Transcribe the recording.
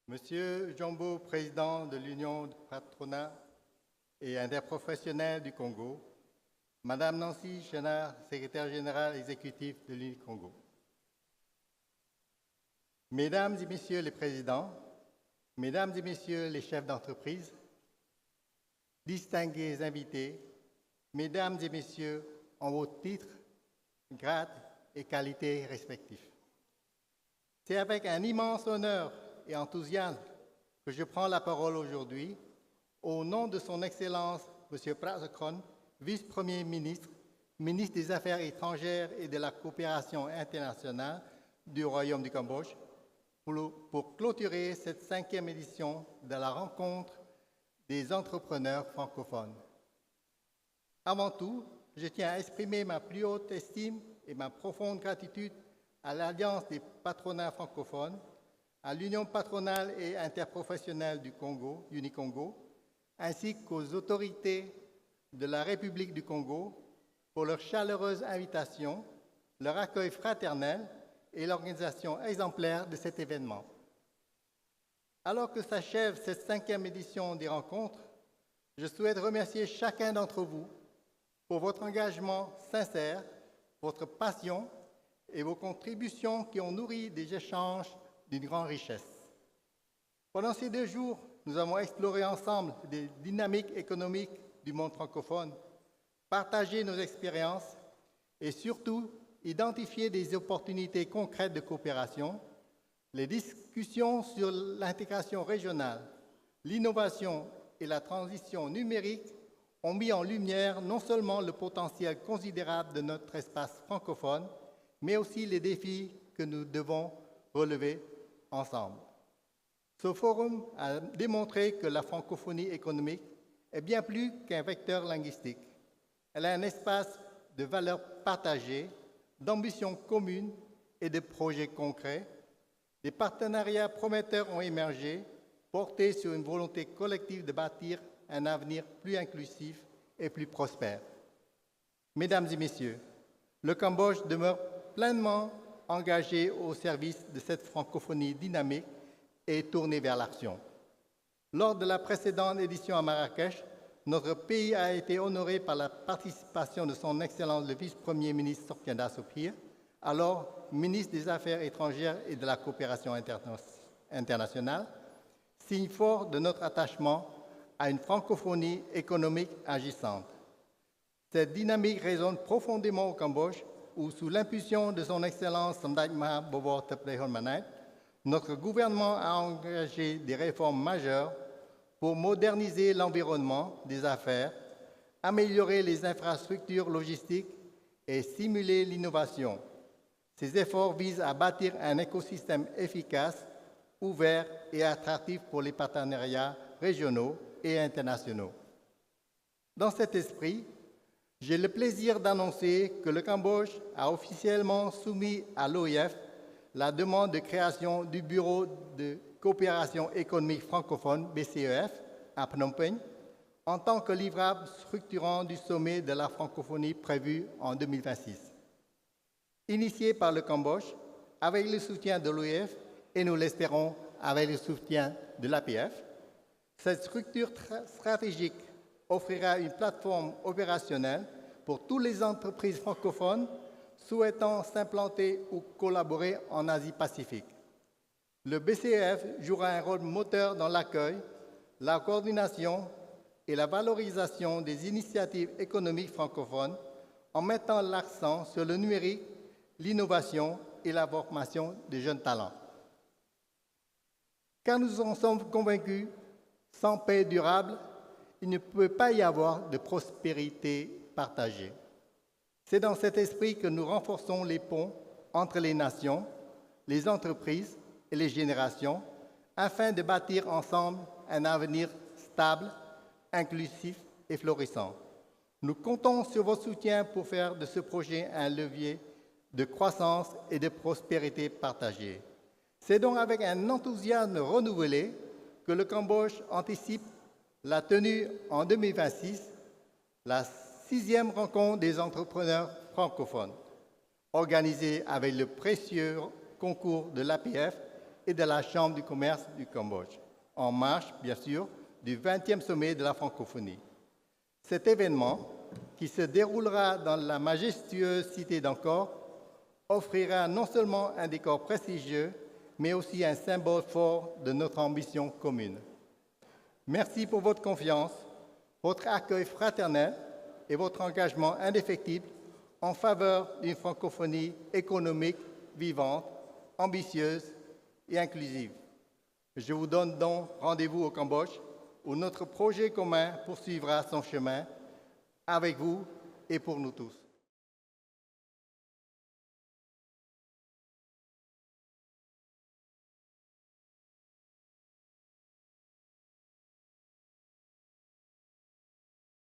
Monsieur Jombo, président de l'Union du patronat et interprofessionnel du Congo, Madame Nancy Chenard, secrétaire générale exécutive de l'UNI-Congo. Mesdames et Messieurs les présidents, Mesdames et Messieurs les chefs d'entreprise, distingués invités, Mesdames et Messieurs en vos titres, grades et qualités respectifs. C'est avec un immense honneur et enthousiasme que je prends la parole aujourd'hui au nom de son Excellence M. Prasekon, vice-premier ministre, ministre des Affaires étrangères et de la coopération internationale du Royaume du Cambodge, pour clôturer cette 5e édition de la rencontre des entrepreneurs francophones. Avant tout, je tiens à exprimer ma plus haute estime et ma profonde gratitude à l'Alliance des patronats francophones, à l'Union patronale et interprofessionnelle du Congo, UNI-Congo, ainsi qu'aux autorités de la République du Congo pour leur chaleureuse invitation, leur accueil fraternel et l'organisation exemplaire de cet événement. Alors que s'achève cette 5e édition des rencontres, je souhaite remercier chacun d'entre vous pour votre engagement sincère, votre passion et vos contributions qui ont nourri des échanges d'une grande richesse. Pendant ces 2 jours, nous avons exploré ensemble des dynamiques économiques du monde francophone, partagé nos expériences et surtout identifié des opportunités concrètes de coopération. Les discussions sur l'intégration régionale, l'innovation et la transition numérique ont mis en lumière non seulement le potentiel considérable de notre espace francophone, mais aussi les défis que nous devons relever ensemble. Ce forum a démontré que la francophonie économique est bien plus qu'un vecteur linguistique. Elle est un espace de valeurs partagées, d'ambitions communes et de projets concrets. Des partenariats prometteurs ont émergé, portés sur une volonté collective de bâtir un avenir plus inclusif et plus prospère. Mesdames et Messieurs, le Cambodge demeure pleinement engagé au service de cette francophonie dynamique et tournée vers l'action. Lors de la précédente édition à Marrakech, notre pays a été honoré par la participation de son Excellence le vice-premier ministre Sophiane Sopir, alors ministre des Affaires étrangères et de la coopération internationale, signe fort de notre attachement à une francophonie économique agissante. Cette dynamique résonne profondément au Cambodge, où, sous l'impulsion de son Excellence Samdech Maha Bovor Tepley Honmanait, notre gouvernement a engagé des réformes majeures pour moderniser l'environnement des affaires, améliorer les infrastructures logistiques et stimuler l'innovation. Ces efforts visent à bâtir un écosystème efficace, ouvert et attractif pour les partenariats régionaux et internationaux. Dans cet esprit, j'ai le plaisir d'annoncer que le Cambodge a officiellement soumis à l'OIF la demande de création du Bureau de coopération économique francophone, BCEF, à Phnom Penh, en tant que livrable structurant du sommet de la francophonie prévu en 2026. Initié par le Cambodge, avec le soutien de l'OIF et nous l'espérons avec le soutien de l'APF, cette structure stratégique offrira une plateforme opérationnelle pour toutes les entreprises francophones souhaitant s'implanter ou collaborer en Asie-Pacifique. Le BCEF jouera un rôle moteur dans l'accueil, la coordination et la valorisation des initiatives économiques francophones en mettant l'accent sur le numérique, l'innovation et la formation des jeunes talents. Car nous en sommes convaincus, sans paix durable, il ne peut pas y avoir de prospérité partagée. C'est dans cet esprit que nous renforçons les ponts entre les nations, les entreprises et les générations, afin de bâtir ensemble un avenir stable, inclusif et florissant. Nous comptons sur votre soutien pour faire de ce projet un levier de croissance et de prospérité partagée. C'est donc avec un enthousiasme renouvelé que le Cambodge anticipe la tenue en 2026, la 6e rencontre des entrepreneurs francophones, organisée avec le précieux concours de l'APF et de la Chambre du commerce du Cambodge, en marge, bien sûr, du 20e sommet de la francophonie. Cet événement, qui se déroulera dans la majestueuse cité d'Angkor, offrira non seulement un décor prestigieux, mais aussi un symbole fort de notre ambition commune. Merci pour votre confiance, votre accueil fraternel et votre engagement indéfectible en faveur d'une francophonie économique, vivante, ambitieuse et inclusive. Je vous donne donc rendez-vous au Cambodge, où notre projet commun poursuivra son chemin avec vous et pour nous tous.